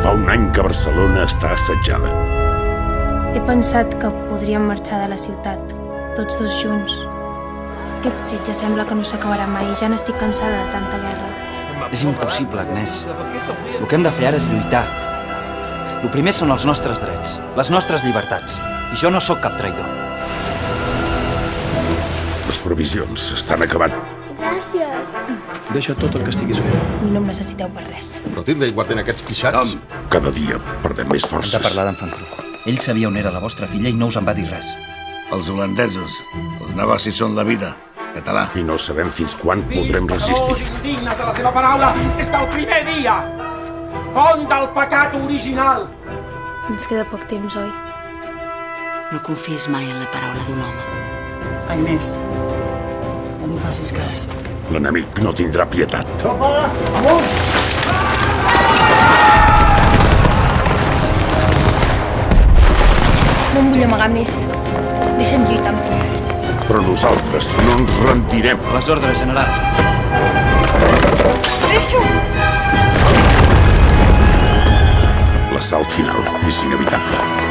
Fa un any que Barcelona està assetjada. He pensat que podríem marxar de la ciutat, tots dos junts. Aquest setge sembla que no s'acabarà mai i ja n'estic cansada de tanta guerra. És impossible, Agnès. El que hem de fer ara és lluitar. El primer són els nostres drets, les nostres llibertats. I jo no sóc cap traïdor. Les provisions s'estan acabant. Gràcies. Deixa tot el que estiguis fent. I no em necessiteu per res. Clotilde, i guarden aquests pixats. Cada dia perdem més Hem forces. de parlar d'en Fancruc. Ell sabia on era la vostra filla i no us en va dir res. Els holandesos. Els negocis són la vida. Català. I no sabem fins quan podrem resistir. Indignes de la seva paraula des del primer dia! Font del pecat original! Ens queda poc temps, oi? No confies mai en la paraula d'un home. Agnès, no li facis cas. L'enemic no tindrà pietat. No em vull amagar més. Deixa'm lluitar amb tu. Però nosaltres no ens rendirem. A les ordres, general. L'assalt final és inevitable.